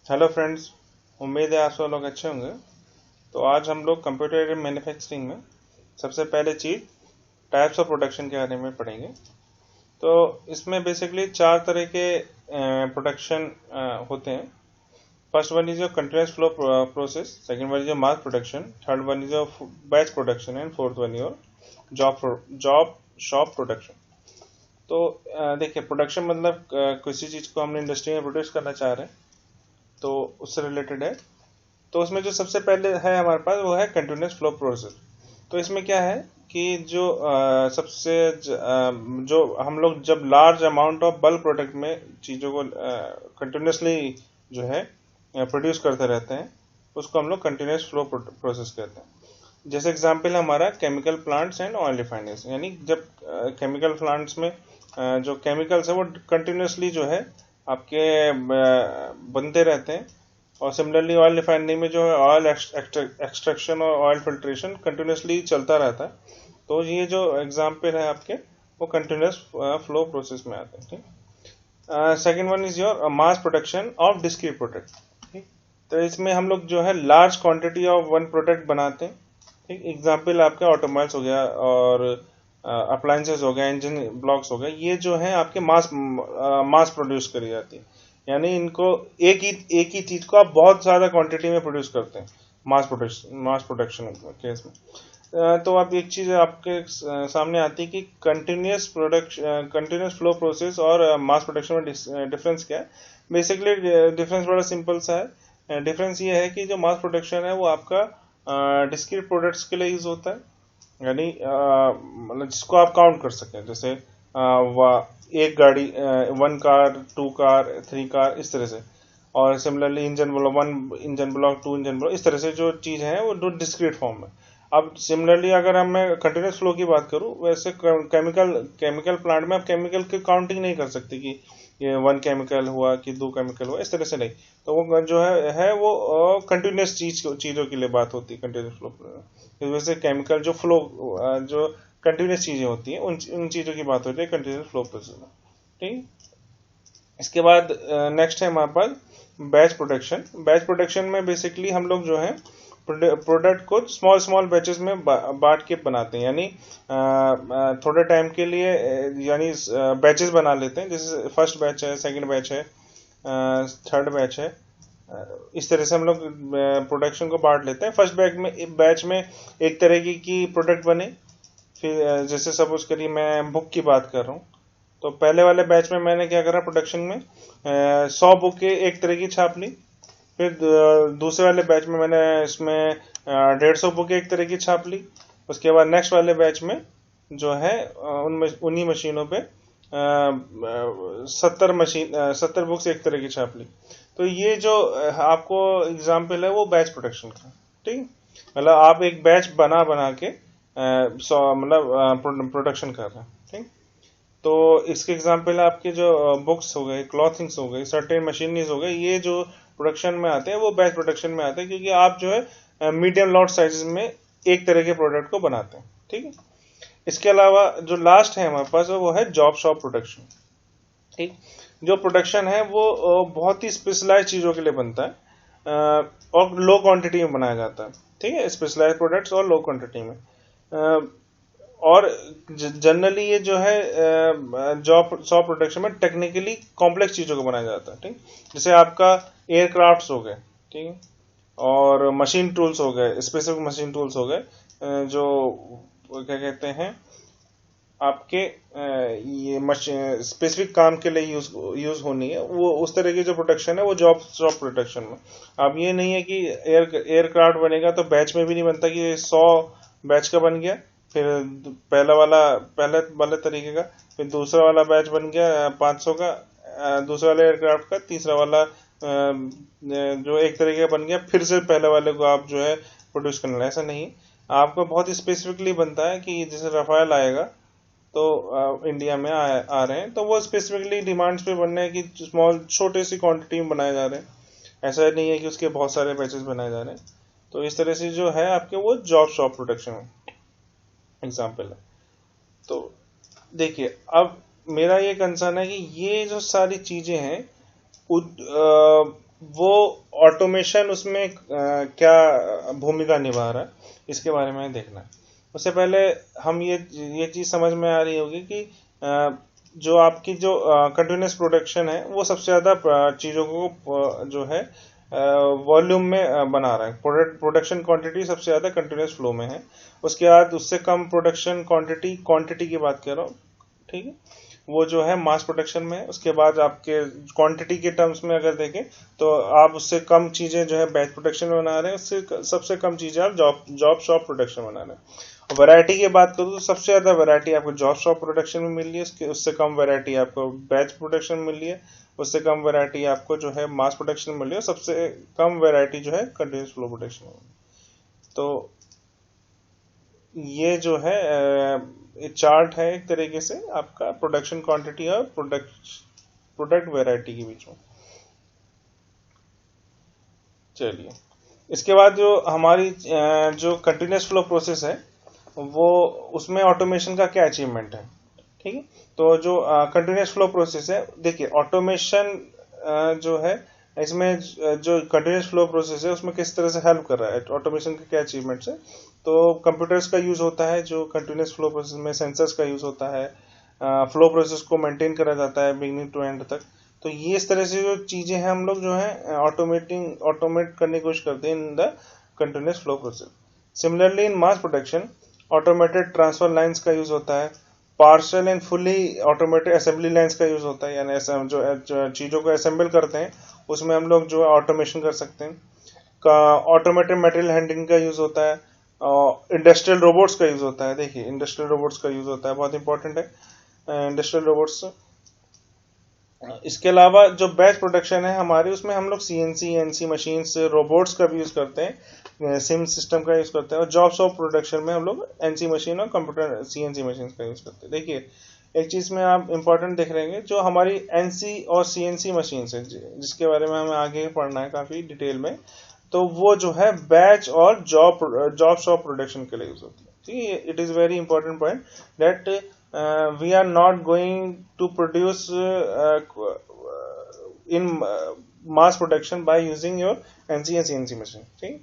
Hello friends. उम्मीद है आप सब लोग अच्छे होंगे। तो आज हम लोग कंप्यूटर मैन्युफैक्चरिंग में सबसे पहले चीज़ टाइप्स ऑफ प्रोडक्शन के बारे में पढ़ेंगे। तो इसमें बेसिकली चार तरह के प्रोडक्शन होते हैं। First one is your continuous flow process, second one is your mass production, third one is your batch production and fourth one your job shop production. तो देखिए, प्रोडक्शन मतलब किसी चीज़ को हमने इंडस्ट्री में प्रोड्यूस करना चाह रहे हैं, तो उससे रिलेटेड है। तो उसमें जो सबसे पहले है हमारे पास वो है कंटिन्यूस फ्लो प्रोसेस। तो इसमें क्या है कि जो जो हम लोग जब large amount of bulk product में चीज़ों को कंटिन्यूसली जो है प्रोड्यूस करते रहते हैं, उसको हम लोग कंटिन्यूस फ्लो प्रोसेस कहते हैं। जैसे एग्जांपल है हमारा chemical plants and oil refineries, यानी जब केमिकल प्लांट्स में जो केमिकल्स है वो कंटिन्यूसली जो है आपके बनते रहते हैं, और सिमिलरली ऑयल रिफाइनरी में जो है ऑयल एक्सट्रैक्शन और ऑयल फिल्ट्रेशन कंटिन्यूसली चलता रहता है। तो ये जो एग्जाम्पल है आपके वो कंटिन्यूस फ्लो प्रोसेस में आते हैं। ठीक। Second one is your mass production of discrete product. ठीक। तो इसमें हम लोग जो है large quantity of one product बनाते हैं। ठीक। एग्जाम्पल आपके ऑटोमोबाइल्स हो गया और अप्लायंसेस हो गए, इंजन ब्लॉक्स हो गए, ये जो है आपके मास प्रोड्यूस करी जाती है। यानी इनको एक ही चीज को आप बहुत ज्यादा क्वांटिटी में प्रोड्यूस करते हैं मास प्रोडक्शन केस में। तो आप एक चीज आपके सामने आती है कि कंटिन्यूस फ्लो प्रोसेस और मास प्रोडक्शन में डिफरेंस क्या है। बेसिकली डिफरेंस बड़ा सिंपल सा है। डिफरेंस ये है कि जो मास प्रोडक्शन है वो आपका डिस्क्रीट प्रोडक्ट्स के लिए यूज होता है, यानी मतलब जिसको आप काउंट कर सकें, जैसे एक गाड़ी, one car, two car, three car, इस तरह से। और similarly engine block, one engine block, two engine block, इस तरह से जो चीज़ है वो डिस्क्रीट फॉर्म में। अब सिमिलरली अगर हम मैं कंटिन्यूस फ्लो की बात करूं, वैसे केमिकल प्लांट में आप केमिकल की काउंटिंग नहीं कर सकते कि ये वन केमिकल हुआ कि दो केमिकल हुआ, इस तरह से नहीं। तो वो जो है वो कंटिन्यूस चीज़ों के लिए बात होती है कंटिन्यूस फ्लो। वैसे केमिकल जो फ्लो जो कंटिन्यूस चीज़ें होती हैं उन चीज़ों की बात होती है कंटिन्यूस फ्लो प्रोसेस में। ठीक। इसके बाद नेक्स्ट है हमारे पास बैच प्रोडक्शन। बैच प्रोडक्शन में बेसिकली हम लोग जो है प्रोडक्ट को स्मॉल स्मॉल बैचेस में बांट के बनाते हैं, यानी थोड़े टाइम के लिए यानी बैचेस बना लेते हैं। जैसे फर्स्ट बैच है, सेकंड बैच है, थर्ड बैच है। इस तरह से हम लोग प्रोडक्शन को बांट लेते हैं। फर्स्ट बैच में एक तरह की प्रोडक्ट बने। फिर जैसे सपोज करिए मैं बुक की बात कर रहा हूँ, तो पहले वाले बैच में मैंने क्या करा, प्रोडक्शन में 100 बुकें एक तरह की छाप ली। फिर दूसरे वाले बैच में मैंने इसमें 150 बुकें एक तरह की छाप ली। उसके बाद नेक्स्ट वाले बैच में जो है उन्हीं मशीनों पे 70 बुक्स एक तरह की छाप ली। तो ये जो आपको एग्जाम्पल है वो बैच प्रोडक्शन का। ठीक। मतलब आप एक बैच बना बना के मतलब प्रोडक्शन कर रहे हैं। ठीक। तो इसके एग्जाम्पल आपके जो बुक्स हो गए, क्लॉथिंग्स हो गई, सर्टेन मशीनरीज हो गए, ये जो प्रोडक्शन में आते हैं वो बैच प्रोडक्शन में आते हैं, क्योंकि आप जो है मीडियम लॉट साइज में एक तरह के प्रोडक्ट को बनाते हैं। ठीक है। इसके अलावा जो लास्ट है हमारे पास वो है जॉब शॉप प्रोडक्शन। ठीक। जो प्रोडक्शन है वो बहुत ही स्पेशलाइज चीजों के लिए बनता है और लो क्वांटिटी में बनाया जाता है। ठीक है। स्पेशलाइज प्रोडक्ट्स और लो क्वांटिटी में। और जनरली ये जो है जॉब शॉप प्रोडक्शन में टेक्निकली कॉम्प्लेक्स चीजों को बनाया जाता है। ठीक। जैसे आपका एयरक्राफ्ट्स हो गए, ठीक है, और मशीन टूल्स हो गए, स्पेसिफिक मशीन टूल्स हो गए, जो क्या कहते हैं आपके ये स्पेसिफिक काम के लिए यूज होनी है, वो उस तरह की जो प्रोडक्शन है वो जॉब शॉप प्रोडक्शन में। अब ये नहीं है कि एयरक्राफ्ट बनेगा तो बैच में भी नहीं बनता कि 100 बैच का बन गया, फिर पहले वाले तरीके का, फिर दूसरा वाला बैच बन गया 500 का, दूसरा वाला एयरक्राफ्ट का, तीसरा वाला जो एक तरीके का बन गया, फिर से पहले वाले को आप जो है प्रोड्यूस करना। ऐसा नहीं, आपको बहुत स्पेसिफिकली बनता है कि जैसे रफाल आएगा तो इंडिया में आ रहे हैं, तो वो स्पेसिफिकली डिमांड्स पे बन रहे हैं कि स्मॉल छोटे सी क्वांटिटी में बनाए जा रहे हैं। ऐसा नहीं है कि उसके बहुत सारे बैचेस बनाए जा रहे हैं। तो इस तरह से जो है आपके वो जॉब शॉप प्रोडक्शन एग्जाम्पल है। तो देखिए, अब मेरा ये कंसर्न है कि ये जो सारी चीजें हैं वो ऑटोमेशन उसमें क्या भूमिका निभा रहा है, इसके बारे में देखना है। उससे पहले हम ये चीज़ समझ में आ रही होगी कि जो आपकी जो कंटिन्यूस प्रोडक्शन है वो सबसे ज़्यादा चीज़ों को जो है वॉल्यूम में बना रहा है। प्रोडक्शन क्वांटिटी सबसे ज़्यादा कंटिन्यूस फ्लो में है। उसके बाद उससे कम प्रोडक्शन क्वांटिटी की बात कर रहा हूँ, ठीक है, वो जो है मास प्रोडक्शन में है। उसके बाद आपके क्वांटिटी के टर्म्स में अगर देखें तो आप उससे कम चीज़ें जो है बैच प्रोडक्शन में बना रहे हैं, उससे सबसे कम चीज़ें आप जॉब शॉप प्रोडक्शन बना रहे हैं। वैरायटी की बात करूँ तो सबसे ज़्यादा वैरायटी आपको जॉब शॉप प्रोडक्शन में मिल रही है, उससे कम वैरायटी आपको बैच प्रोडक्शन में मिल रही है, उससे कम वैरायटी आपको जो है मास प्रोडक्शन में मिल रही है, सबसे कम वैरायटी जो है कंटिन्यूस फ्लो प्रोडक्शन में। तो ये जो है चार्ट है एक तरीके से आपका प्रोडक्शन क्वांटिटी और प्रोडक्ट वैरायटी के बीच में। चलिए, इसके बाद जो हमारी जो कंटिन्यूस फ्लो प्रोसेस है वो उसमें ऑटोमेशन का क्या अचीवमेंट है, ठीक है। तो जो कंटिन्यूस फ्लो प्रोसेस है, देखिए ऑटोमेशन जो है इसमें जो कंटिन्यूस फ्लो प्रोसेस है उसमें किस तरह से हेल्प कर रहा है, ऑटोमेशन के क्या अचीवमेंट्स है। तो कंप्यूटर्स का यूज होता है जो कंटिन्यूस फ्लो प्रोसेस में, सेंसर्स का यूज होता है, फ्लो प्रोसेस को मेंटेन करा जाता है बिगिनिंग टू एंड तक। तो ये इस तरह से जो चीजें हैं हम लोग जो है ऑटोमेट करने की कोशिश करते हैं in the continuous flow process. Similarly in mass production automated transfer lines का यूज होता है, partial and fully automated assembly lines का यूज होता है, यानी जो चीजों को असेंबल करते हैं उसमें हम लोग जो है ऑटोमेशन कर सकते हैं। का ऑटोमेटेड मटेरियल हैंडलिंग का यूज होता है, इंडस्ट्रियल रोबोट्स का यूज होता है। देखिए इंडस्ट्रियल रोबोट्स का यूज होता है, बहुत इंपॉर्टेंट है इंडस्ट्रियल रोबोट्स। इसके अलावा जो बैच प्रोडक्शन है हमारी, उसमें हम लोग सीएनसी एनसी मशीन रोबोट्स का भी यूज करते हैं, सिम सिस्टम का यूज करते हैं। और जॉब्स ऑफ प्रोडक्शन में हम लोग एनसी मशीन और कंप्यूटर सीएनसी मशीन का यूज करते हैं। देखिए एक चीज में आप इंपॉर्टेंट देख रहेंगे, जो हमारी एनसी और सीएनसी मशीन है जिसके बारे में हमें आगे पढ़ना है काफी डिटेल में, तो वो जो है बैच और जॉब शॉप प्रोडक्शन के लिए यूज होती है। ठीक है, it is very important point that we are not going to produce in mass production by using your NC या CNC मशीन। ठीक,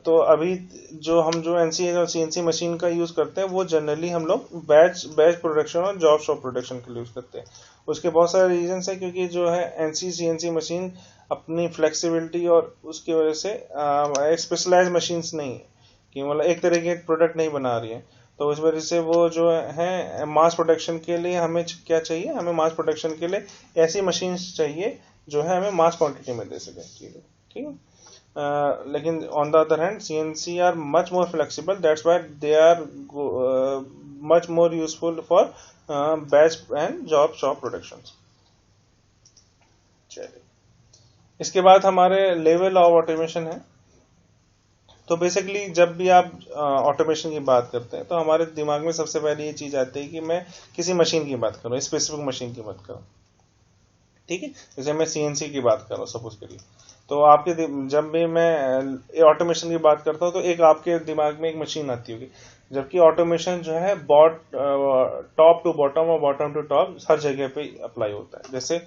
तो अभी जो NC और CNC मशीन का यूज करते हैं वो जनरली हम लोग बैच प्रोडक्शन और जॉब शॉप प्रोडक्शन के लिए यूज करते हैं। उसके बहुत सारे रीजंस है, क्योंकि जो है NC CNC मशीन अपनी फ्लेक्सिबिलिटी और उसकी वजह से एक स्पेशलाइज मशीन्स नहीं है कि मतलब एक तरह के प्रोडक्ट नहीं बना रही है। तो उस वजह से वो जो है मास प्रोडक्शन के लिए हमें क्या चाहिए, हमें मास प्रोडक्शन के लिए ऐसी मशीन्स चाहिए जो है हमें मास क्वांटिटी में दे सके। ठीक है, लेकिन on the other hand CNC are much more flexible, that's why they are much more useful for batch and job shop production. चलिए, इसके बाद हमारे लेवल ऑफ ऑटोमेशन है। तो बेसिकली जब भी आप ऑटोमेशन की बात करते हैं तो हमारे दिमाग में सबसे पहले ये चीज आती है कि मैं किसी मशीन की बात करूं, स्पेसिफिक मशीन की बात करूं। ठीक है, जैसे मैं सीएनसी की बात कर रहा हूं सपोज करिए, तो आपके जब भी मैं ऑटोमेशन की बात करता हूं तो एक आपके दिमाग में एक मशीन आती होगी, जबकि ऑटोमेशन जो है टॉप टू बॉटम और बॉटम टू टॉप हर जगह पे अप्लाई होता है। जैसे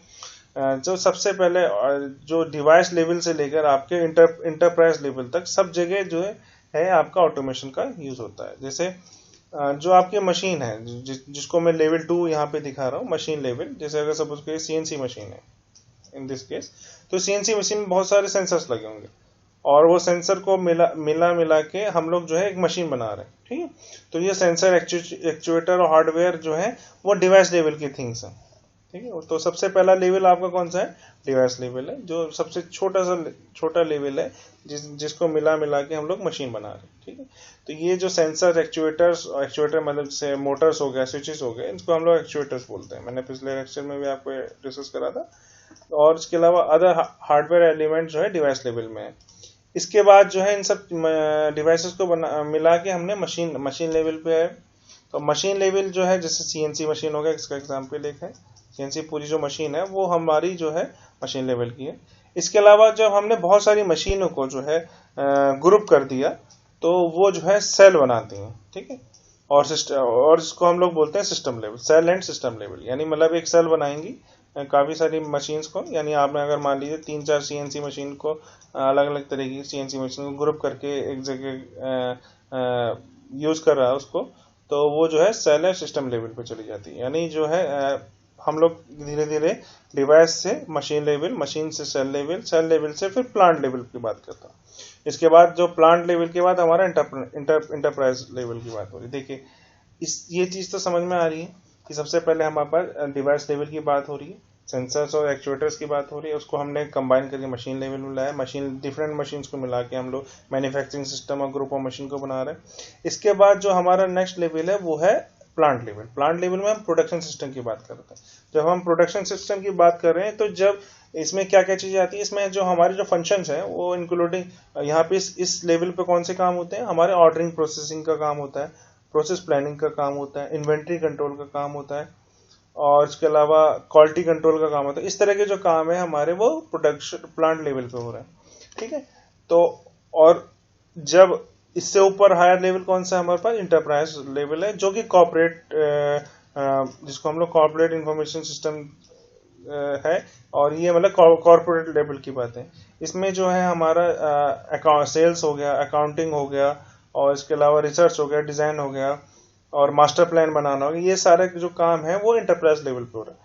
जो सबसे पहले जो डिवाइस लेवल से लेकर आपके इंटरप्राइज लेवल तक सब जगह जो है आपका ऑटोमेशन का यूज होता है। जैसे जो आपकी मशीन है जिसको मैं लेवल 2 यहाँ पे दिखा रहा हूँ, मशीन लेवल, जैसे अगर सपोज करिए सीएनसी मशीन है इन दिस केस, तो सीएनसी मशीन में बहुत सारे सेंसर्स लगे होंगे और वो सेंसर को मिला के हम लोग जो है एक मशीन बना रहे हैं। ठीक है, तो ये सेंसर एक्चुएटर और हार्डवेयर जो है वो डिवाइस लेवल की थिंग्स हैं। ठीक है, तो सबसे पहला लेवल आपका कौन सा है, डिवाइस लेवल है, जो सबसे छोटा लेवल है जिसको मिला के हम लोग मशीन बना रहे हैं। ठीक है, तो ये जो सेंसर एक्चुएटर मतलब से मोटर्स हो गया, स्विचेस हो गए, इनको हम लोग एक्चुएटर्स बोलते हैं। मैंने पिछले लेक्चर में भी आपको डिस्कस करा था। और इसके अलावा अदर हार्डवेयर एलिमेंट जो है डिवाइस लेवल में है। इसके बाद जो है इन सब डिवाइसेस को मिला के हमने मशीन लेवल पे है। तो मशीन लेवल जो है जैसे सीएनसी मशीन हो गया, इसका एग्जाम्पल एक है, सीएनसी पूरी जो मशीन है वो हमारी जो है मशीन लेवल की है। इसके अलावा जब हमने बहुत सारी मशीनों को जो है ग्रुप कर दिया तो वो जो है सेल बनाती हैं। ठीक है, और इसको हम लोग बोलते हैं system level, cell and system level, यानी मतलब एक सेल बनाएंगी काफ़ी सारी मशीन्स को, यानी आपने अगर मान लीजिए 3-4 CNC मशीन को, अलग अलग तरह की CNC मशीन को ग्रुप करके एक जगह यूज़ कर रहा है उसको, तो वो जो है सेल या सिस्टम लेवल पे चली जाती है। यानी जो है हम लोग धीरे धीरे डिवाइस से मशीन लेवल, मशीन से सेल लेवल, सेल लेवल से फिर प्लांट लेवल की बात करता हूँ। इसके बाद जो प्लांट लेवल के बाद हमारा इंटरप्राइज लेवल की बात हो रही है। देखिए ये चीज़ तो समझ में आ रही है कि सबसे पहले हमारे पास डिवाइस लेवल की बात हो रही है, सेंसर्स और एक्चुएटर्स की बात हो रही है, उसको हमने कंबाइन करके मशीन लेवल में लाया, डिफरेंट मशीन्स को मिला के हम लोग मैन्युफैक्चरिंग सिस्टम और ग्रुप ऑफ मशीन को बना रहे हैं। इसके बाद जो हमारा नेक्स्ट लेवल है वो है प्लांट लेवल। प्लांट लेवल में हम प्रोडक्शन सिस्टम की बात करते हैं। जब हम प्रोडक्शन सिस्टम की बात कर रहे हैं तो जब इसमें क्या क्या चीज़ें आती है, इसमें जो हमारे जो फंक्शंस हैं वो इंक्लूडिंग यहाँ पे इस लेवल पे कौन से काम होते हैं, हमारे ऑर्डरिंग प्रोसेसिंग का काम होता है, प्रोसेस प्लानिंग का काम होता है, इन्वेंट्री कंट्रोल का काम होता है, और इसके अलावा क्वालिटी कंट्रोल का काम होता है। इस तरह के जो काम है हमारे वो प्रोडक्शन प्लांट लेवल पे हो रहे हैं, ठीक है। तो और जब इससे ऊपर हायर लेवल कौन सा हमारे पास इंटरप्राइज लेवल है, जो कि कॉर्पोरेट, जिसको हम लोग कॉर्पोरेट इंफॉर्मेशन सिस्टम है, और ये मतलब कॉर्पोरेट लेवल की बात है। इसमें जो है हमारा सेल्स हो गया, अकाउंटिंग हो गया, और इसके अलावा रिसर्च हो गया, डिजाइन हो गया, और मास्टर प्लान बनाना हो गया, ये सारे जो काम है वो इंटरप्राइज लेवल पे हो रहा है।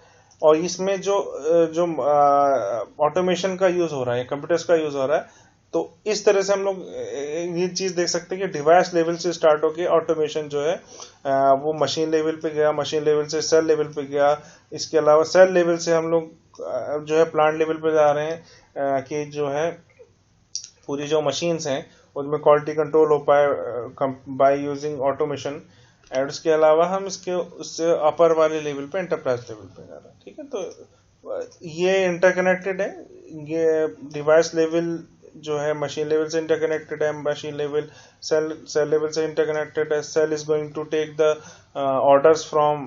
और इसमें जो ऑटोमेशन का यूज हो रहा है, कंप्यूटर्स का यूज हो रहा है, तो इस तरह से हम लोग ये चीज देख सकते हैं कि डिवाइस लेवल से स्टार्ट होके ऑटोमेशन जो है वो मशीन लेवल पे गया, मशीन लेवल से सेल लेवल पे गया, इसके अलावा सेल लेवल से हम लोग जो है प्लांट लेवल पे जा रहे हैं कि जो है पूरी जो मशीन्स हैं उनमें क्वालिटी कंट्रोल हो pi by using automation. And उसके अलावा हम उससे अपर वाले लेवल पे इंटरप्राइज लेवल पे जा रहे हैं, ठीक है। तो ये इंटरकनेक्टेड है, ये डिवाइस लेवल जो है मशीन लेवल से इंटरकनेक्टेड है, मशीन लेवल सेल लेवल से इंटरकनेक्टेड है, cell is going to take the orders from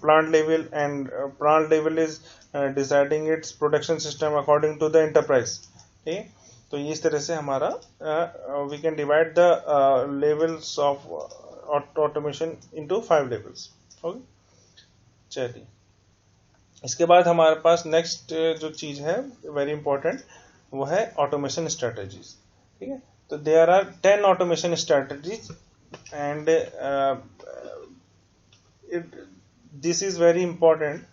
plant level, and plant level is deciding its production system according to the enterprise, ठीक है। तो इस तरह से हमारा we can divide the levels of automation into 5 लेवल्स। Okay, चलिए इसके बाद हमारे पास नेक्स्ट जो चीज है वेरी इंपॉर्टेंट, वो है ऑटोमेशन स्ट्रेटजीज, ठीक है। तो there are 10 automation strategies, and this is very important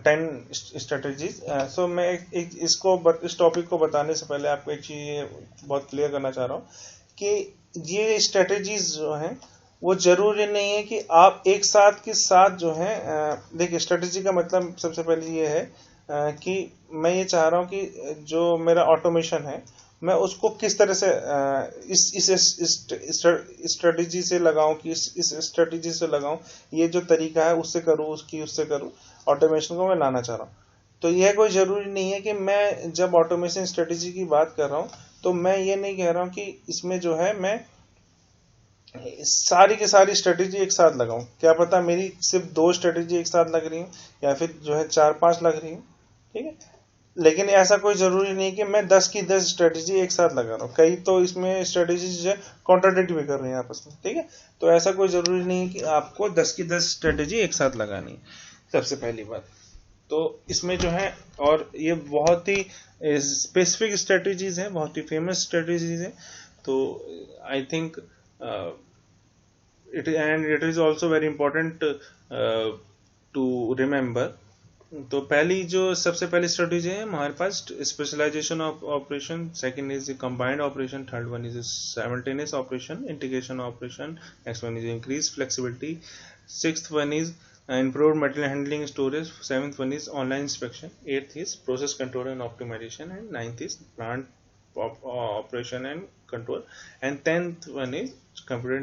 10 strategies. So मैं इस टॉपिक को बताने से पहले आपको एक चीज बहुत क्लियर करना चाह रहा हूँ कि ये स्ट्रेटजीज जो हैं वो जरूरी नहीं है कि आप एक साथ के साथ जो है, देखिए स्ट्रेटजी का मतलब सबसे पहले ये है कि मैं ये चाह रहा हूँ कि जो मेरा ऑटोमेशन है मैं उसको किस तरह से इस स्ट्रेटजी से लगाऊं, कि इस स्ट्रेटजी से लगाऊं, ये जो तरीका है उससे करूं, उससे करूं, ऑटोमेशन को मैं लाना चाह रहा हूँ। तो यह कोई जरूरी नहीं है कि मैं जब ऑटोमेशन स्ट्रेटजी की बात कर रहा हूँ तो मैं ये नहीं कह रहा हूँ कि इसमें जो है मैं सारी की सारी स्ट्रेटेजी एक साथ लगाऊं। क्या पता मेरी सिर्फ 2 स्ट्रेटेजी एक साथ लग रही हूँ या फिर जो है 4-5 लग रही हूँ, ठीक है। लेकिन ऐसा कोई जरूरी नहीं कि मैं 10 की 10 स्ट्रेटेजी एक साथ लगा रहा हूँ। कई तो इसमें स्ट्रेटेजी जो है कॉन्ट्राडिक्ट भी कर रही है आपस में, ठीक है। तो ऐसा कोई जरूरी नहीं है कि आपको 10 की 10 स्ट्रेटेजी एक साथ लगानी है, सबसे पहली बात। तो इसमें जो है, और ये बहुत ही स्पेसिफिक स्ट्रेटेजीज हैं, बहुत ही फेमस स्ट्रेटेजीज हैं। तो I think it is also very important to remember। तो सबसे पहली स्ट्रेटेजी है हमारे पास specialization of operation, second is combined operation, third one is simultaneous operation, integration operation, next one is increase flexibility, sixth one is improved material handling storage, seventh one is online inspection, eighth is process control and optimization, and ninth is plant operation and control, and 10th one is computer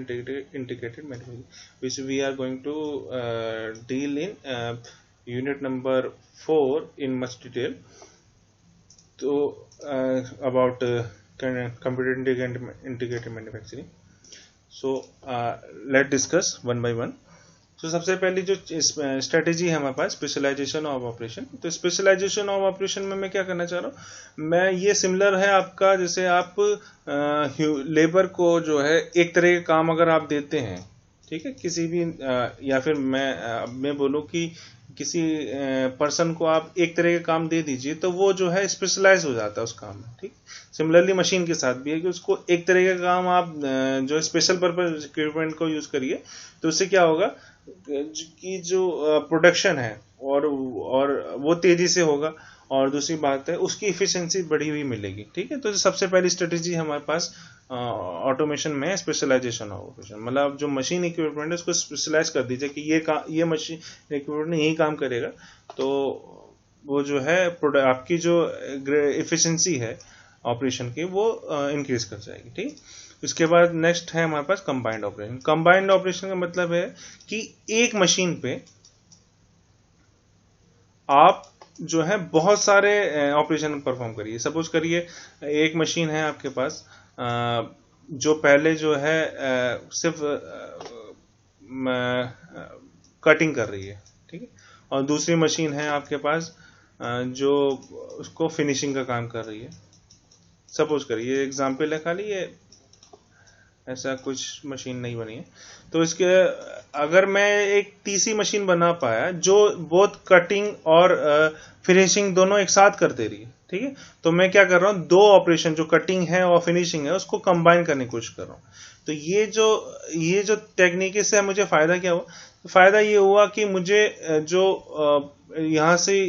integrated manufacturing, which we are going to deal in unit number 4 in much detail. So about computer integrated manufacturing. So let's discuss one by one. तो सबसे पहली जो strategy है हमारे पास specialization of operation. तो specialisation of operation में मैं क्या करना चाह रहा हूँ, मैं ये सिमिलर है आपका, जैसे आप लेबर को जो है एक तरह के काम अगर आप देते हैं, ठीक है, किसी भी या फिर मैं बोलूँ कि किसी पर्सन को आप एक तरह का काम दे दीजिए तो वो जो है स्पेशलाइज हो जाता है उस काम में, ठीक। सिमिलरली मशीन के साथ भी है कि उसको एक तरह का काम आप जो स्पेशल पर्पज इक्विपमेंट को यूज करिए तो उससे क्या होगा कि जो प्रोडक्शन है और वो तेजी से होगा, और दूसरी बात है उसकी इफिशिएंसी बढ़ी हुई मिलेगी, ठीक है। तो सबसे पहली स्ट्रेटेजी हमारे पास ऑटोमेशन में स्पेशलाइजेशन ऑफ ऑपरेशन, मतलब जो मशीन इक्विपमेंट है उसको स्पेशलाइज कर दीजिए कि ये मशीन इक्विपमेंट यही काम करेगा, तो वो जो है आपकी जो इफिशिएंसी है ऑपरेशन की वो इंक्रीज कर जाएगी, ठीक। उसके बाद नेक्स्ट है हमारे पास कंबाइंड ऑपरेशन। कंबाइंड ऑपरेशन का मतलब है कि एक मशीन पे आप जो है बहुत सारे ऑपरेशन परफॉर्म करिए। सपोज करिए एक मशीन है आपके पास जो पहले जो है सिर्फ कटिंग कर रही है, ठीक है, और दूसरी मशीन है आपके पास जो उसको फिनिशिंग का काम कर रही है। सपोज करिए एग्जांपल है खाली, ये ऐसा कुछ मशीन नहीं बनी है। तो इसके अगर मैं एक तीसरी मशीन बना पाया जो बोथ कटिंग और फिनिशिंग दोनों एक साथ कर दे रही है, ठीक है, तो मैं क्या कर रहा हूँ, दो ऑपरेशन जो कटिंग है और फिनिशिंग है उसको कंबाइन करने की कोशिश कर रहा हूँ। तो ये जो टेक्निक से मुझे फायदा क्या हुआ, फायदा ये हुआ कि मुझे जो यहाँ से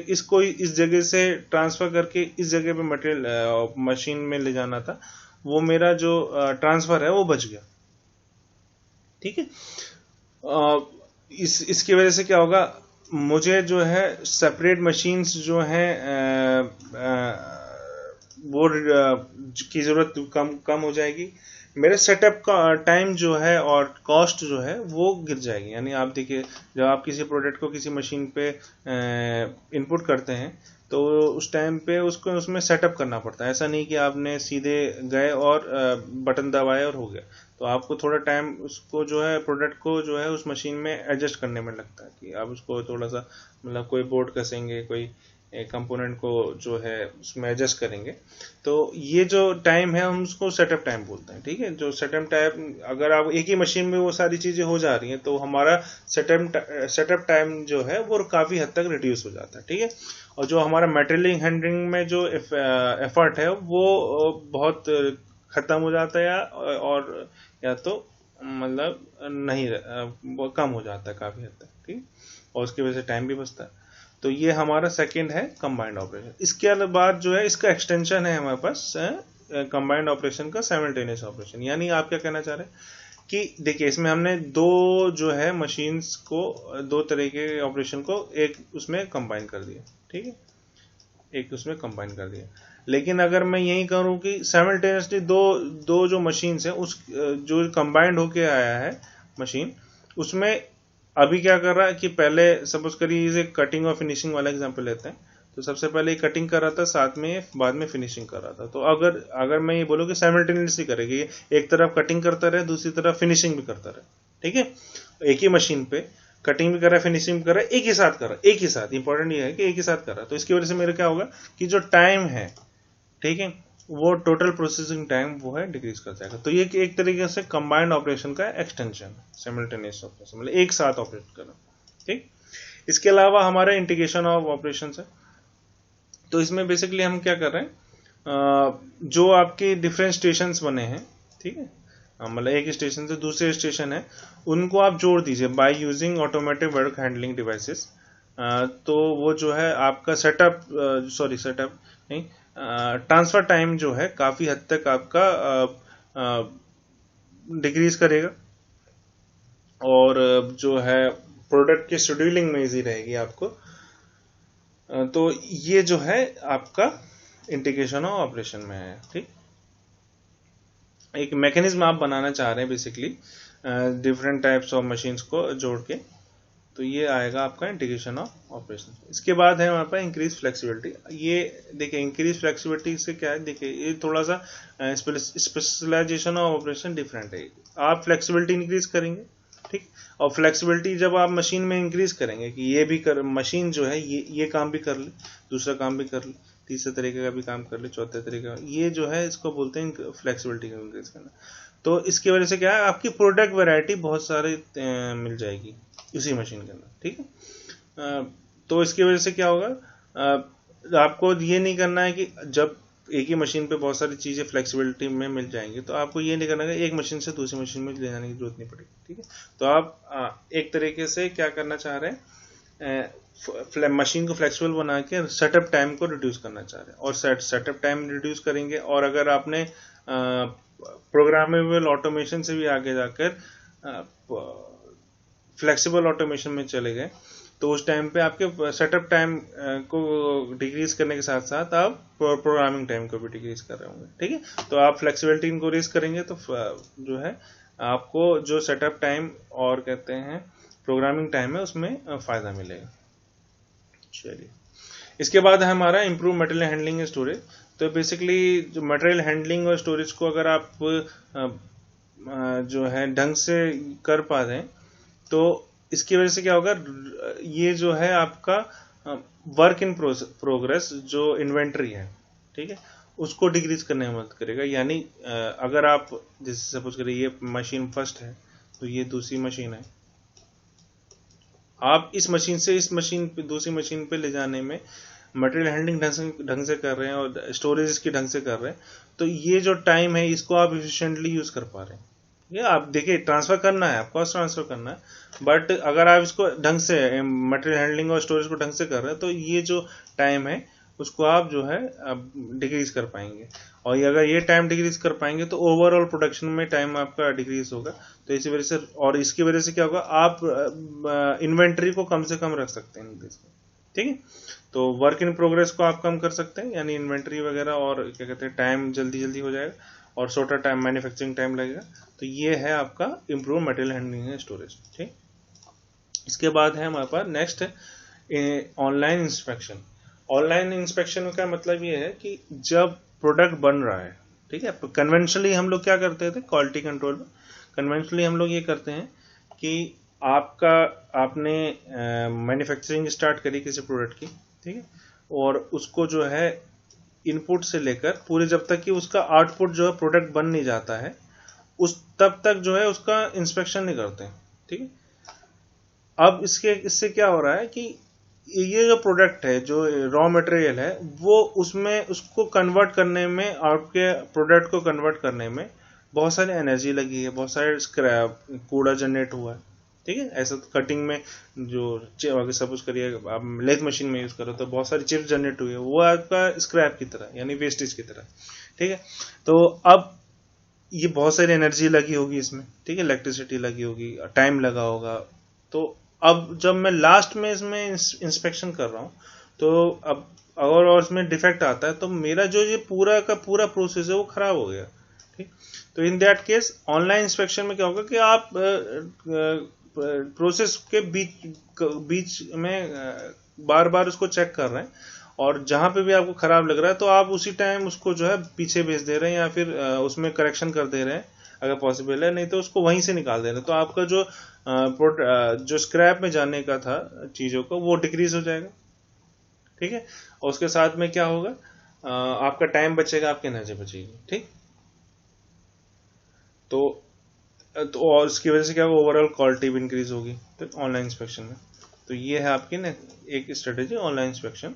इसको इस जगह से ट्रांसफर करके इस जगह पे मटेरियल मशीन में ले जाना था, वो मेरा जो ट्रांसफर है वो बच गया, ठीक है। इसकी वजह से क्या होगा, मुझे जो है सेपरेट मशीन्स जो हैं वो की जरूरत कम हो जाएगी। मेरे सेटअप का टाइम जो है और कॉस्ट जो है वो गिर जाएगी। यानी आप देखिए जब आप किसी प्रोडक्ट को किसी मशीन पे इनपुट करते हैं तो उस टाइम पे उसको उसमें सेटअप करना पड़ता है। ऐसा नहीं कि आपने सीधे गए और बटन दबाए और हो गया। तो आपको थोड़ा टाइम उसको जो है प्रोडक्ट को जो है उस मशीन में एडजस्ट करने में लगता है कि आप उसको थोड़ा सा मतलब कोई बोर्ड कसेंगे, कोई कंपोनेंट को जो है उसमें एडजस्ट करेंगे। तो ये जो टाइम है हम उसको सेटअप टाइम बोलते हैं, ठीक है। जो सेटअप टाइम अगर आप एक ही मशीन में वो सारी चीजें हो जा रही हैं तो हमारा सेटअप टाइम जो है वो काफी हद तक रिड्यूस हो जाता है, ठीक है। और जो हमारा मटेरियल हैंडलिंग में जो एफर्ट है वो बहुत खत्म हो जाता है या तो मतलब नहीं वो कम हो जाता है काफी हद तक, ठीक। और उसकी वजह से टाइम भी बचता है। तो ये हमारा सेकंड है कंबाइंड ऑपरेशन। इसके बाद जो है इसका एक्सटेंशन है हमारे पास कंबाइंड ऑपरेशन का साइमल्टेनियस ऑपरेशन। यानी आप क्या कहना चाह रहे हैं कि देखिए इसमें हमने दो जो है मशीन्स को दो तरह के ऑपरेशन को एक उसमें कंबाइन कर दिया, ठीक है, एक उसमें कंबाइन कर दिया। लेकिन अगर मैं यही करूं कि साइमल्टेनियसली दो जो मशीन्स हैं उस जो कंबाइंड होके आया है मशीन, उसमें अभी क्या कर रहा है कि पहले सपोज करिए इसे कटिंग और फिनिशिंग वाला एग्जांपल लेते हैं। तो सबसे पहले कटिंग कर रहा था, साथ में बाद में फिनिशिंग कर रहा था। तो अगर मैं ये बोलूँ कि साइमल्टेनियसली करेगी, एक तरफ कटिंग करता रहे दूसरी तरफ फिनिशिंग भी करता रहे, ठीक है, एक ही मशीन पे कटिंग भी कर रहा है फिनिशिंग भी कर रहा है, एक ही साथ कर रहा है, एक ही साथ। इंपॉर्टेंट ये है कि एक ही साथ कर रहा है। तो इसकी वजह से मेरा क्या होगा कि जो टाइम है, ठीक है, वो टोटल प्रोसेसिंग टाइम वो है डिक्रीज कर जाएगा। तो ये एक तरीके से कंबाइंड ऑपरेशन का एक्सटेंशन, साइमल्टेनियस ऑपरेशन मतलब एक साथ ऑपरेट करना, ठीक। इसके अलावा हमारा इंटीग्रेशन ऑफ ऑपरेशंस है। तो इसमें बेसिकली हम क्या कर रहे हैं, जो आपके डिफरेंट स्टेशंस बने हैं, ठीक है, मतलब एक स्टेशन से दूसरे स्टेशन है, उनको आप जोड़ दीजिए by using automatic work handling devices. तो वो जो है आपका सेटअप नहीं ट्रांसफर टाइम जो है काफी हद तक आपका डिक्रीज करेगा और जो है प्रोडक्ट की शेड्यूलिंग में इजी रहेगी आपको। तो ये जो है आपका इंटीग्रेशन ऑफ ऑपरेशन में है, ठीक। एक मैकेनिज्म आप बनाना चाह रहे हैं basically different types of machines को जोड़ के, तो ये आएगा आपका इंटीग्रेशन ऑफ ऑपरेशन। इसके बाद है हमारे पास इंक्रीज फ्लेक्सिबिलिटी। ये देखिए इंक्रीज फ्लेक्सिबिलिटी से क्या है, देखिए ये थोड़ा सा स्पेशलाइजेशन ऑफ ऑपरेशन डिफरेंट है। आप फ्लेक्सिबिलिटी इंक्रीज करेंगे, ठीक, और फ्लेक्सिबिलिटी जब आप मशीन में इंक्रीज करेंगे कि ये भी कर मशीन जो है ये काम भी कर ले, दूसरा काम भी कर ले, तीसरे तरीके का भी काम कर ले, चौथे तरीके का, ये जो है इसको बोलते हैं फ्लेक्सिबिलिटी का इंक्रीज करना। तो इसकी वजह से क्या है आपकी प्रोडक्ट वैरायटी बहुत सारे मिल जाएगी उसी मशीन के अंदर, ठीक है। तो इसकी वजह से क्या होगा, आपको ये नहीं करना है कि जब एक ही मशीन पे बहुत सारी चीज़ें फ्लेक्सिबिलिटी में मिल जाएंगी, तो आपको ये नहीं करना है एक मशीन से दूसरी मशीन में ले जाने की जरूरत नहीं पड़ेगी। ठीक है, तो आप एक तरीके से क्या करना चाह रहे हैं, मशीन को फ्लेक्सिबल बना के सेटअप टाइम को रिड्यूस करना चाह रहे हैं, और सेटअप टाइम रिड्यूस करेंगे। और अगर आपने प्रोग्रामेबल ऑटोमेशन से भी आगे जाकर फ्लेक्सिबल ऑटोमेशन में चले गए, तो उस टाइम पे आपके सेटअप टाइम को डिक्रीज करने के साथ साथ आप प्रोग्रामिंग टाइम को भी डिक्रीज कर रहे होंगे। ठीक है, तो आप फ्लेक्सिबिलिटी इंक्रीज करेंगे तो जो है आपको जो सेटअप टाइम और कहते हैं प्रोग्रामिंग टाइम है उसमें फायदा मिलेगा। चलिए, इसके बाद है हमारा improve material handling and storage. तो बेसिकली जो मटेरियल हैंडलिंग और स्टोरेज को अगर आप जो है ढंग से कर पा दें, तो इसकी वजह से क्या होगा, ये जो है आपका वर्क इन प्रोग्रेस जो इन्वेंट्री है, ठीक है, उसको डिक्रीज करने में मदद करेगा। यानी अगर आप जैसे सपोज करिए ये मशीन फर्स्ट है, तो ये दूसरी मशीन है, आप इस मशीन से इस मशीन पे दूसरी मशीन पे ले जाने में मटेरियल हैंडलिंग ढंग से कर रहे हैं और स्टोरेज इसकी ढंग से कर रहे हैं, तो ये जो टाइम है इसको आप एफिशिएंटली यूज कर पा रहे हैं। ये आप देखिए, ट्रांसफर करना है, आपको ट्रांसफर करना है, बट अगर आप इसको ढंग से मटेरियल हैंडलिंग और स्टोरेज को ढंग से कर रहे हैं, तो ये जो टाइम है उसको आप जो है डिक्रीज कर पाएंगे। और अगर ये टाइम डिक्रीज कर पाएंगे तो ओवरऑल प्रोडक्शन में टाइम आपका डिक्रीज होगा। तो इसी वजह से, और इसकी वजह से क्या होगा, आप इन्वेंट्री को कम से कम रख सकते हैं। ठीक है, तो वर्क इन प्रोग्रेस को आप कम कर सकते हैं, यानी इन्वेंट्री वगैरह, और क्या कहते हैं टाइम जल्दी जल्दी हो जाएगा और शॉर्टर टाइम मैन्युफैक्चरिंग टाइम लगेगा। तो ये है आपका improve material handling and storage. ठीक, इसके बाद है हमारे पास next online inspection. Online inspection का मतलब ये है कि जब प्रोडक्ट बन रहा है, ठीक है, कन्वेंशनली हम लोग क्या करते थे क्वालिटी कंट्रोल में, कन्वेंशनली हम लोग ये करते हैं कि आपने मैन्युफैक्चरिंग स्टार्ट करी किसी प्रोडक्ट की, ठीक है, और उसको जो है इनपुट से लेकर पूरे जब तक कि उसका आउटपुट जो है प्रोडक्ट बन नहीं जाता है, उस तब तक जो है उसका इंस्पेक्शन नहीं करते हैं। ठीक है, अब इससे क्या हो रहा है कि ये जो प्रोडक्ट है, जो रॉ मटेरियल है, वो उसमें उसको कन्वर्ट करने में, आपके प्रोडक्ट को कन्वर्ट करने में बहुत सारी एनर्जी लगी है, बहुत सारे स्क्रैप कूड़ा जनरेट हुआ है। ठीक है, ऐसा तो कटिंग में जो अगर सपोज करिए आप लेथ मशीन में यूज करो तो बहुत सारी चिप्स जनरेट हुई है, वो आपका स्क्रैप की तरह, यानी वेस्टेज की तरह। ठीक है, तो अब ये बहुत सारी एनर्जी लगी होगी इसमें, ठीक है, इलेक्ट्रिसिटी लगी होगी, टाइम लगा होगा। तो अब जब मैं लास्ट में इसमें इंस्पेक्शन कर रहा हूं, तो अब अगर और इसमें डिफेक्ट आता है तो मेरा जो ये पूरा का पूरा प्रोसेस है वो खराब हो गया। ठीक, तो in that case online inspection में क्या होगा कि आप प्रोसेस के बीच में बार बार उसको चेक कर रहे हैं, और जहां पे भी आपको खराब लग रहा है तो आप उसी टाइम उसको जो है पीछे भेज दे रहे हैं, या फिर उसमें करेक्शन कर दे रहे हैं अगर पॉसिबल है, नहीं तो उसको वहीं से निकाल दे रहे हैं। तो आपका जो स्क्रैप में जाने का था चीजों को, वो डिक्रीज हो जाएगा। ठीक है, और उसके साथ में क्या होगा, आपका टाइम बचेगा, आपकी एनर्जी बचेगी। ठीक, तो और इसकी वजह से क्या होगा, ओवरऑल क्वालिटी भी इंक्रीज होगी तो ऑनलाइन इंस्पेक्शन में। तो ये है आपकी एक स्ट्रेटेजी ऑनलाइन इंस्पेक्शन।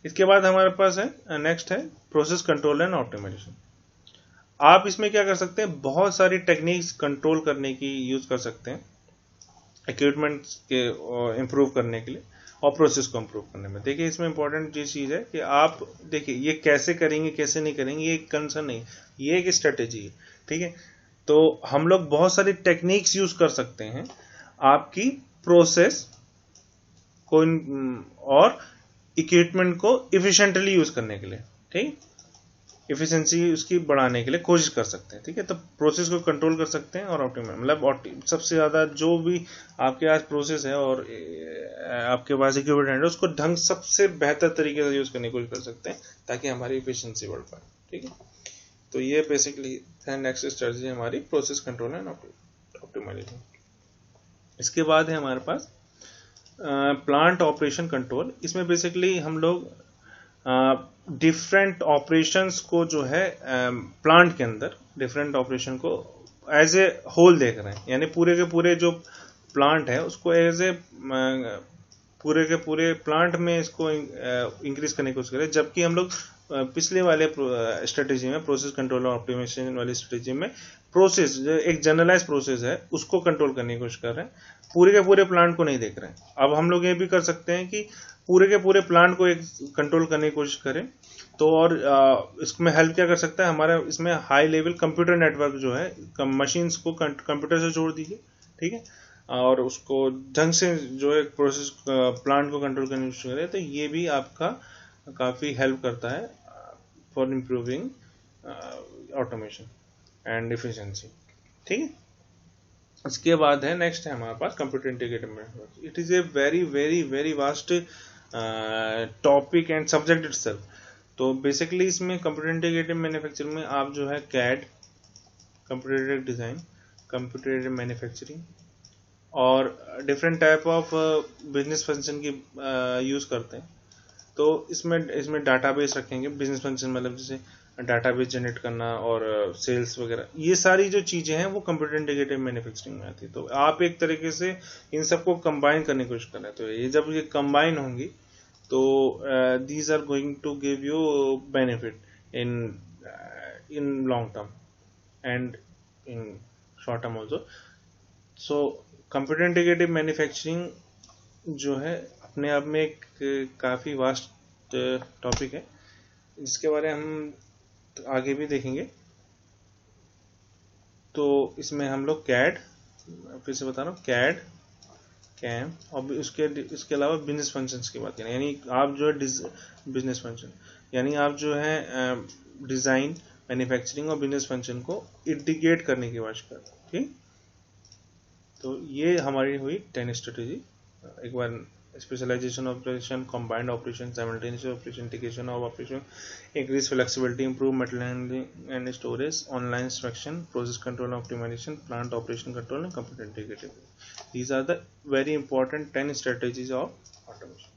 इसके बाद हमारे पास है नेक्स्ट है प्रोसेस कंट्रोल एंड ऑप्टिमाइजेशन। आप इसमें क्या कर सकते हैं, बहुत सारी टेक्निक्स कंट्रोल करने की यूज कर सकते हैं इक्विपमेंट के इम्प्रूव करने के लिए और प्रोसेस को इम्प्रूव करने में। देखिए, इसमें इंपॉर्टेंट ये चीज है कि आप देखिए ये कैसे करेंगे कैसे नहीं करेंगे, ये कंसर्न नहीं, ये एक स्ट्रेटेजी है। ठीक है, तो हम लोग बहुत सारी टेक्निक्स यूज कर सकते हैं आपकी प्रोसेस को और इक्विपमेंट को इफिशिएंटली यूज करने के लिए। ठीक, इफिशिएंसी उसकी बढ़ाने के लिए कोशिश कर सकते हैं। ठीक है, तो प्रोसेस को कंट्रोल कर सकते हैं और ऑप्टिमाइज, मतलब सबसे ज्यादा जो भी आपके पास प्रोसेस है और आपके पास इक्विपमेंट है उसको ढंग सबसे बेहतर तरीके से यूज करने की कोशिश कर सकते हैं ताकि हमारी इफिशिएंसी बढ़ पाए। ठीक है, तो ये बेसिकली है नेक्स्ट स्ट्रेटजी हमारी प्रोसेस कंट्रोल एंड ऑप्टिमाइजेशन। इसके बाद है हमारे पास प्लांट ऑपरेशन कंट्रोल। इसमें बेसिकली हम लोग डिफरेंट ऑपरेशंस को जो है प्लांट के अंदर डिफरेंट ऑपरेशन को एज ए होल देख रहे हैं, यानी पूरे के पूरे जो प्लांट है उसको एज ए पूरे के पूरे प्लांट में इसको इंक्रीज करने की कोशिश करें, जबकि हम लोग पिछले वाले स्ट्रेटेजी में, प्रोसेस कंट्रोल और ऑप्टिमाइजेशन वाली स्ट्रेटेजी में, प्रोसेस जो एक जनरलाइज प्रोसेस है उसको कंट्रोल करने की कोशिश कर रहे हैं, पूरे के पूरे प्लांट को नहीं देख रहे हैं। अब हम लोग ये भी कर सकते हैं कि पूरे के पूरे प्लांट को एक कंट्रोल करने की कोशिश करें। तो और इसमें हेल्प क्या कर सकता है हमारा, इसमें हाई लेवल कंप्यूटर नेटवर्क जो है, मशीन्स को कंप्यूटर से जोड़ दीजिए, ठीक है, और उसको ढंग से जो है प्रोसेस प्लांट को कंट्रोल करने की कोशिश करें, तो ये भी आपका काफ़ी हेल्प करता है for improving automation and efficiency, ठीक है। इसके बाद है नेक्स्ट है हमारे पास computer integrated manufacturing. It is a very very very vast topic and subject itself. तो बेसिकली इसमें कंप्यूटर इंटीग्रेटेड मैन्युफैक्चरिंग में आप जो है CAD, computer aided design, computer aided manufacturing और different type of business function की यूज़ करते हैं। तो इसमें डाटाबेस रखेंगे, बिजनेस फंक्शन मतलब जैसे डाटाबेस जनरेट करना और सेल्स वगैरह, ये सारी जो चीज़ें हैं वो कंप्यूटर इंटीग्रेटेड मैन्युफैक्चरिंग में आती है। तो आप एक तरीके से इन सबको कंबाइन करने की कोशिश कर रहे हैं। तो ये जब ये कंबाइन होंगी तो these are going to give you benefit in long term and in short term also. So computer integrated manufacturing जो है अपने आप में एक काफ़ी वास्ट टॉपिक है, जिसके बारे में हम आगे भी देखेंगे। तो इसमें हम लोग कैड, फिर से बता रहा हूँ, कैड, कैम और इसके अलावा बिजनेस फंक्शंस की बात करें, यानी आप जो है बिजनेस फंक्शन, यानी आप जो है डिज़ाइन, मैन्युफैक्चरिंग और बिजनेस फंक्शन को इंटीग्रेट करने की कोशिश करते हैं, ठीक। तो ये हमारी हुई 10 स्ट्रेटेजी। एक बार specialization operation, combined operation, simultaneous operation, integration of operation, increase flexibility, improve material handling and storage, online instruction, process control and optimization, plant operation control and computer integrated. These are the very important 10 strategies of automation.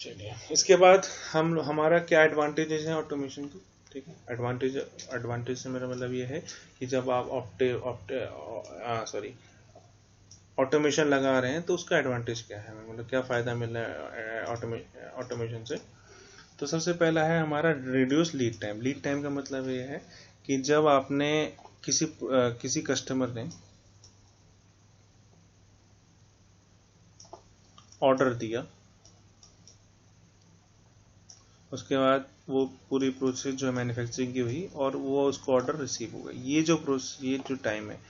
चलिए इसके बाद हमारा क्या advantages हैं automation के, ठीक है। Advantage से मेरा मतलब ये है कि जब आप ऑटोमेशन लगा रहे हैं तो उसका एडवांटेज क्या है, मतलब क्या फ़ायदा मिल रहा है ऑटोमेशन से। तो सबसे पहला है हमारा reduce lead time. Lead time का मतलब ये है कि जब आपने किसी कस्टमर ने ऑर्डर दिया, उसके बाद वो पूरी प्रोसेस जो है मैन्युफैक्चरिंग की हुई और वो उसको ऑर्डर रिसीव होगा, ये जो टाइम है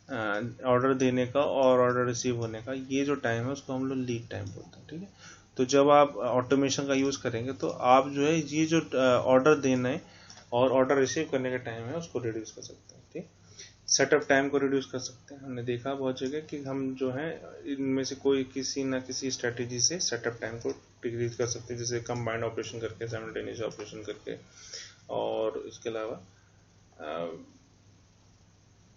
ऑर्डर देने का और ऑर्डर रिसीव होने का, ये जो टाइम है उसको हम लोग लीड टाइम बोलते हैं, ठीक है। तो जब आप ऑटोमेशन का यूज़ करेंगे तो आप जो है ये जो ऑर्डर देने और ऑर्डर रिसीव करने का टाइम है उसको रिड्यूस कर सकते हैं, ठीक। सेटअप टाइम को रिड्यूस कर सकते हैं। हमने देखा बहुत जगह कि हम जो है इनमें से कोई किसी ना किसी स्ट्रेटेजी से सेटअप टाइम को डिक्रीज कर सकते हैं, जैसे कंबाइंड ऑपरेशन करके, साइमल्टेनियस ऑपरेशन करके, और इसके अलावा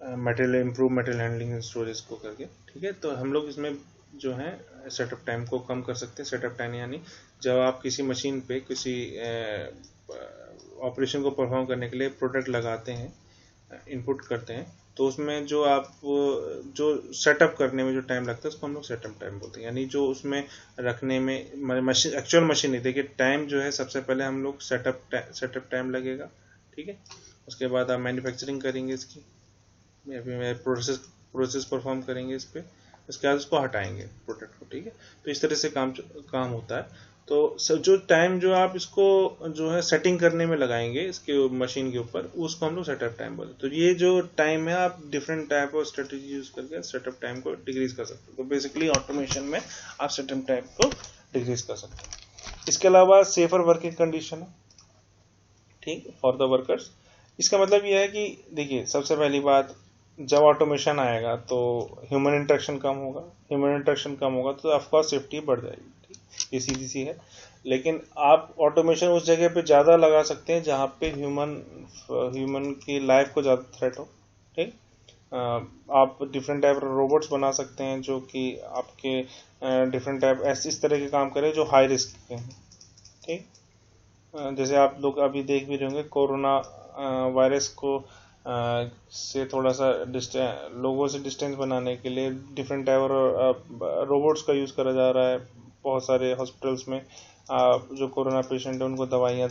improve material handling and storage को करके, ठीक है। तो हम लोग इसमें जो है सेटअप टाइम को कम कर सकते हैं। सेटअप टाइम यानी जब आप किसी मशीन पे किसी ऑपरेशन को परफॉर्म करने के लिए प्रोडक्ट लगाते हैं, इनपुट करते हैं, तो उसमें जो सेटअप करने में जो टाइम लगता है उसको हम लोग सेटअप टाइम बोलते हैं। यानी जो उसमें रखने में एक्चुअल मशीन नहीं, देखिए टाइम जो है सबसे पहले हम लोग सेटअप टाइम लगेगा, ठीक है। उसके बाद आप मैन्युफैक्चरिंग करेंगे इसकी, प्रोसेस परफॉर्म करेंगे इस पर, उसके बाद उसको हटाएंगे प्रोडक्ट को, ठीक है। तो इस तरह से काम होता है। तो जो टाइम जो आप इसको जो है सेटिंग करने में लगाएंगे इसके मशीन के ऊपर, उसको हम लोग सेटअप टाइम बोलते हैं। तो ये जो टाइम है आप different type of strategy use करके सेटअप टाइम को डिक्रीज कर सकते हैं। तो बेसिकली ऑटोमेशन में आप सेटअप टाइम को डिक्रीज कर सकते हैं। इसके अलावा सेफर वर्किंग कंडीशन है, ठीक, फॉर द वर्कर्स। इसका मतलब यह है कि देखिए सबसे पहली बात, जब ऑटोमेशन आएगा तो ह्यूमन इंटरेक्शन कम होगा, तो ऑफकोर्स सेफ्टी बढ़ जाएगी, ठीक, ये सीधी सी है। लेकिन आप ऑटोमेशन उस जगह पे ज़्यादा लगा सकते हैं जहाँ पे ह्यूमन की लाइफ को ज़्यादा थ्रेट हो, ठीक। आप डिफरेंट टाइप रोबोट्स बना सकते हैं जो कि आपके डिफरेंट टाइप इस तरह के काम करें जो हाई रिस्क के हैं, ठीक। जैसे आप लोग अभी देख भी रहे होंगे, कोरोना वायरस को से थोड़ा सा लोगों से डिस्टेंस बनाने के लिए डिफरेंट टाइप और रोबोट्स का यूज़ करा जा रहा है बहुत सारे हॉस्पिटल्स में। जो कोरोना पेशेंट है उनको दवाइयाँ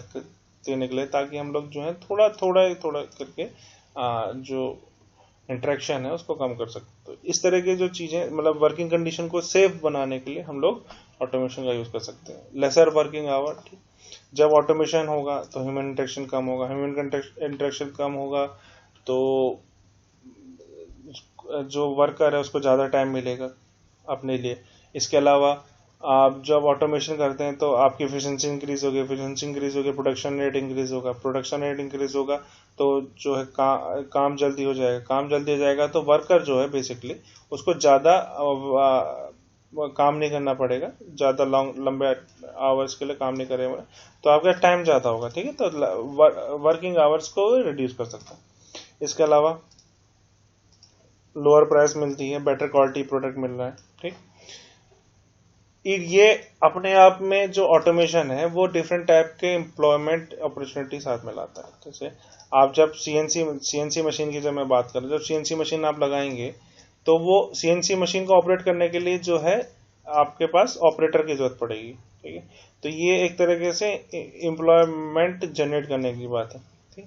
देने के लिए, ताकि हम लोग जो है थोड़ा थोड़ा थोड़ा करके जो इंटरेक्शन है उसको कम कर सकते। तो इस तरह की जो चीज़ें, मतलब वर्किंग कंडीशन को सेफ बनाने के लिए हम लोग ऑटोमेशन का यूज़ कर सकते हैं। लेसर वर्किंग आवर, जब ऑटोमेशन होगा तो ह्यूमन इंटरेक्शन कम होगा, ह्यूमन इंटरेक्शन कम होगा तो जो वर्कर है उसको ज़्यादा टाइम मिलेगा अपने लिए। इसके अलावा आप जब ऑटोमेशन करते हैं तो आपकी एफिशिएंसी इंक्रीज होगी, प्रोडक्शन रेट इंक्रीज होगा, तो जो है काम जल्दी हो जाएगा, तो वर्कर जो है बेसिकली उसको ज़्यादा काम नहीं करना पड़ेगा, ज़्यादा लंबे आवर्स के लिए काम नहीं करेगा, तो आपका टाइम ज़्यादा होगा। ठीक है, तो वर्किंग आवर्स को रिड्यूस कर सकते हैं। इसके अलावा लोअर प्राइस मिलती है, बेटर क्वालिटी प्रोडक्ट मिल रहा है। ठीक, ये अपने आप में जो ऑटोमेशन है वो डिफरेंट टाइप के एम्प्लॉयमेंट अपॉर्चुनिटी साथ में लाता है। जैसे आप जब सीएनसी मशीन की जब मैं बात करूं, जब सीएनसी मशीन आप लगाएंगे तो वो सीएनसी मशीन को ऑपरेट करने के लिए जो है आपके पास ऑपरेटर की जरूरत पड़ेगी। ठीक है, तो ये एक तरीके से एम्प्लॉयमेंट जनरेट करने की बात है। ठीक,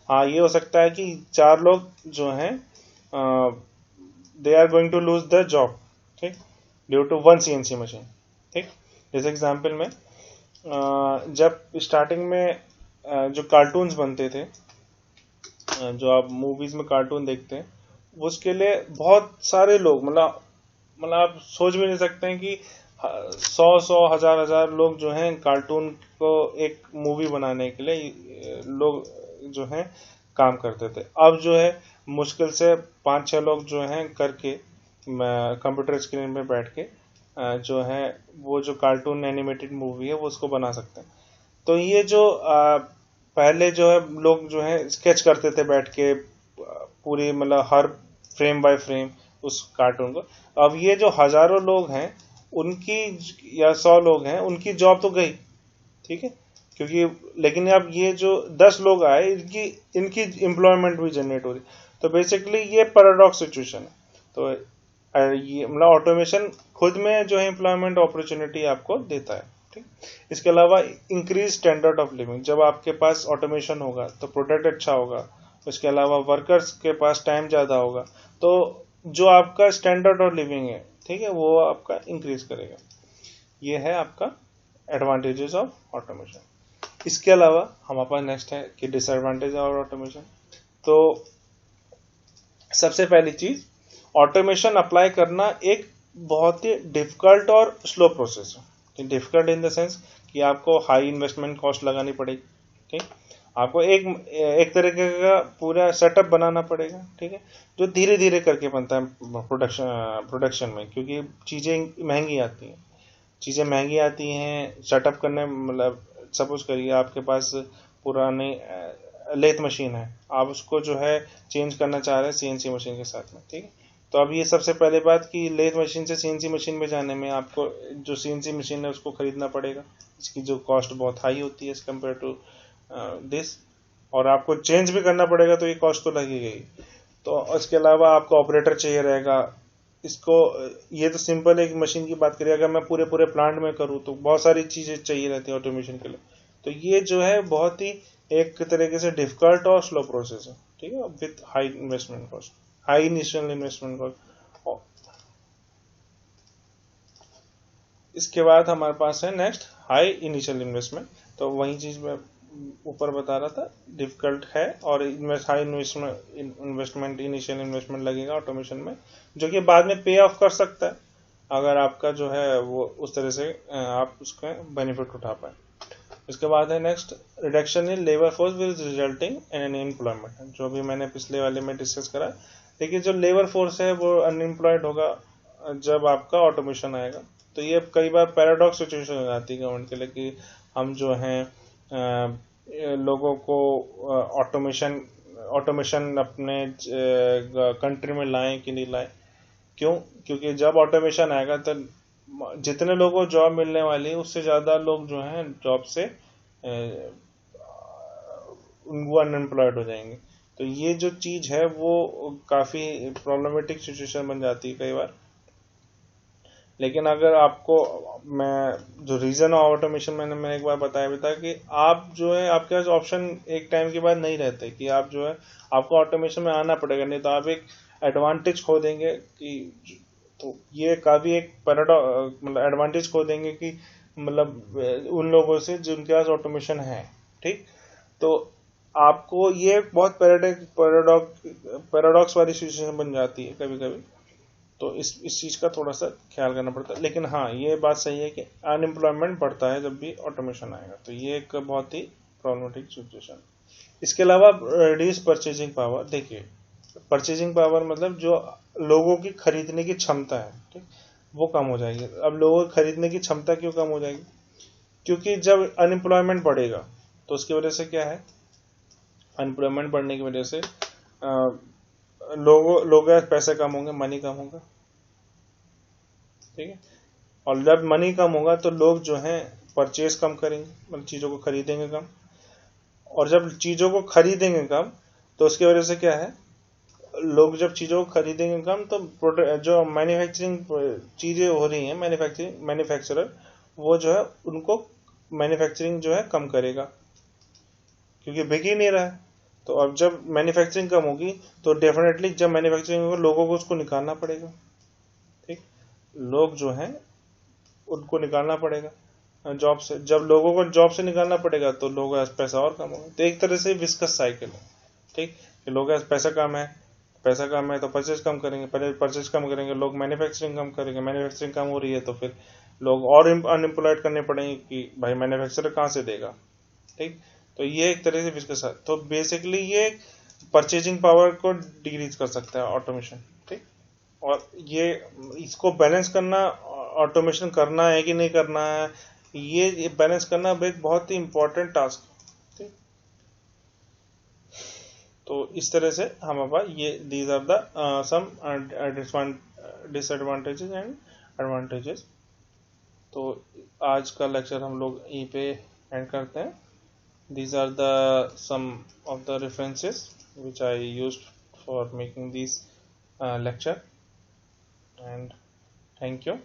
हाँ, ये हो सकता है कि 4 लोग जो हैं they are going to lose the job, ठीक, due to one CNC machine. ठीक, जैसे एग्जांपल में जब स्टार्टिंग में जो कार्टून्स बनते थे, जो आप मूवीज में कार्टून देखते हैं, उसके लिए बहुत सारे लोग, मतलब आप सोच भी नहीं सकते हैं कि 100 हजार लोग जो हैं कार्टून को एक मूवी बनाने के लिए लोग जो हैं काम करते थे। अब जो है मुश्किल से 5-6 लोग जो हैं करके कंप्यूटर स्क्रीन पे बैठ के जो है वो जो कार्टून एनिमेटेड मूवी है वो उसको बना सकते हैं। तो ये जो पहले जो है लोग जो है स्केच करते थे बैठ के पूरी, मतलब हर फ्रेम बाय फ्रेम उस कार्टून को, अब ये जो हजारों लोग हैं उनकी, या 100 लोग हैं उनकी जॉब तो गई। ठीक है, क्योंकि लेकिन अब ये जो 10 लोग आए इनकी एम्प्लॉयमेंट भी जनरेट हो रही। तो बेसिकली ये पैराडॉक्स सिचुएशन है। तो ये मतलब ऑटोमेशन खुद में जो है एम्प्लॉयमेंट अपॉर्चुनिटी आपको देता है। ठीक, इसके अलावा इंक्रीज स्टैंडर्ड ऑफ लिविंग, जब आपके पास ऑटोमेशन होगा तो प्रोडक्ट अच्छा होगा, उसके अलावा वर्कर्स के पास टाइम ज़्यादा होगा, तो जो आपका स्टैंडर्ड ऑफ लिविंग है, ठीक है, वो आपका इंक्रीज करेगा। ये है आपका एडवांटेजेस ऑफ ऑटोमेशन। इसके अलावा हमारे पास नेक्स्ट है कि डिसएडवांटेज ऑफ ऑटोमेशन। तो सबसे पहली चीज, ऑटोमेशन अप्लाई करना एक बहुत ही डिफिकल्ट और स्लो प्रोसेस है। डिफिकल्ट इन द सेंस कि आपको हाई इन्वेस्टमेंट कॉस्ट लगानी पड़ेगी। ठीक, आपको एक तरीके का पूरा सेटअप बनाना पड़ेगा। ठीक है, जो धीरे धीरे करके बनता है प्रोडक्शन में, क्योंकि चीज़ें महंगी आती हैं सेटअप करने। मतलब सपोज करिए आपके पास पुराने लेथ मशीन है, आप उसको जो है चेंज करना चाह रहे हैं सीएनसी मशीन के साथ में। ठीक है, तो अब ये सबसे पहले बात कि लेथ मशीन से सीएनसी मशीन में जाने में आपको जो सीएनसी मशीन है उसको खरीदना पड़ेगा, इसकी जो कॉस्ट बहुत हाई होती है एज कम्पेयर टू दिस, और आपको चेंज भी करना पड़ेगा तो ये कॉस्ट तो लगेगी। तो इसके अलावा आपको ऑपरेटर चाहिए रहेगा। इसको, ये तो सिंपल एक मशीन की बात करिए, अगर मैं पूरे प्लांट में करूँ तो बहुत सारी चीज़ें चाहिए रहती है ऑटोमेशन के लिए। तो ये जो है बहुत ही एक तरीके से डिफिकल्ट और स्लो प्रोसेस है। ठीक है, with high investment cost, high initial investment cost. इसके बाद हमारे पास है नेक्स्ट हाई इनिशियल इन्वेस्टमेंट। तो वही चीज मैं ऊपर बता रहा था, डिफिकल्ट है और हाई इन्वेस्टमेंट इनिशियल इन्वेस्टमेंट लगेगा ऑटोमेशन में, जो कि बाद में पे ऑफ कर सकता है अगर आपका जो है वो उस तरह से आप उसका बेनिफिट उठा पाए। इसके बाद है next, reduction in labour force will resulting in an employment, जो भी मैंने पिछले वाले में डिस्कस करा। देखिए, जो लेबर फोर्स है वो अनएम्प्लॉयड होगा जब आपका ऑटोमेशन आएगा। तो ये कई बार पैराडॉक्स सिचुएशन हो जाती है गवर्नमेंट के लिए कि हम जो हैं लोगों को ऑटोमेशन अपने कंट्री में लाएं कि नहीं लाएं। क्यों? क्योंकि जब ऑटोमेशन आएगा तो जितने लोगों को जॉब मिलने वाली है उससे ज़्यादा लोग जो हैं जॉब से वो अनएम्प्लॉयड हो जाएंगे। तो ये जो चीज है वो काफी प्रॉब्लमेटिक सिचुएशन बन जाती है कई बार। लेकिन अगर आपको, मैं जो रीजन ऑफ ऑटोमेशन मैंने एक बार बताया भी था कि आप जो है आपके पास ऑप्शन एक टाइम के बाद नहीं रहते कि आप जो है आपको ऑटोमेशन में आना पड़ेगा, नहीं तो आप एक एडवांटेज खो देंगे कि, तो ये काफी एक मतलब एडवांटेज खो देंगे कि मतलब उन लोगों से जिनके पास ऑटोमेशन है। ठीक, तो आपको ये बहुत पैराडॉक्स वाली सिचुएशन बन जाती है कभी कभी। तो इस चीज का थोड़ा सा ख्याल करना पड़ता है। लेकिन हाँ, ये बात सही है कि अनएम्प्लॉयमेंट बढ़ता है जब भी ऑटोमेशन आएगा, तो ये एक बहुत ही प्रॉब्लमेटिक सिचुएशन। इसके अलावा रिड्यूस परचेजिंग पावर। देखिए, परचेजिंग पावर मतलब जो लोगों की खरीदने की क्षमता है, ठीक, वो कम हो जाएगी। अब लोगों की खरीदने की क्षमता क्यों कम हो जाएगी? क्योंकि जब अनएम्प्लॉयमेंट बढ़ेगा तो उसकी वजह से क्या है, अनएम्प्लॉयमेंट बढ़ने की वजह से लोगों के पैसे कम होंगे, मनी कम होगा। ठीक है, और जब मनी कम होगा तो लोग जो हैं परचेज कम करेंगे, मतलब चीजों को खरीदेंगे कम। और जब चीजों को खरीदेंगे कम तो उसकी वजह से क्या है, लोग जब चीजों को खरीदेंगे कम तो जो मैन्युफैक्चरिंग चीजें हो रही हैं, मैन्युफैक्चरर वो जो है उनको मैन्युफैक्चरिंग जो है कम करेगा, क्योंकि बिक ही नहीं रहा है। तो अब जब मैन्युफैक्चरिंग कम होगी तो डेफिनेटली जब मैन्युफैक्चरिंग होगा लोगों को उसको निकालना पड़ेगा। ठीक, लोग जो हैं उनको निकालना पड़ेगा जॉब से। जब लोगों को जॉब से निकालना पड़ेगा तो लोगों का पैसा और कम होगा। तो एक तरह से विस्कस साइकिल है। ठीक, कि लोगों का पैसा कम है तो परचेज कम करेंगे, परचेज कम करेंगे, लोग मैन्युफैक्चरिंग कम करेंगे, मैन्युफैक्चरिंग कम हो रही है तो फिर लोग और अनएम्प्लॉयड करने पड़ेंगे कि भाई मैन्युफैक्चरर कहाँ से देगा। ठीक, तो ये एक तरह से विस्कस। तो बेसिकली ये परचेजिंग पावर को डिक्रीज कर सकता है ऑटोमेशन। ठीक, और ये इसको बैलेंस करना, ऑटोमेशन करना है कि नहीं करना है, ये बैलेंस करना एक बहुत ही इंपॉर्टेंट टास्क है। ठीक, तो इस तरह से हमारे पास ये these are the some disadvantages and advantages. तो आज का लेक्चर हम लोग यहीं पे एंड करते हैं। These are the some of the references which I used for making this lecture, and thank you.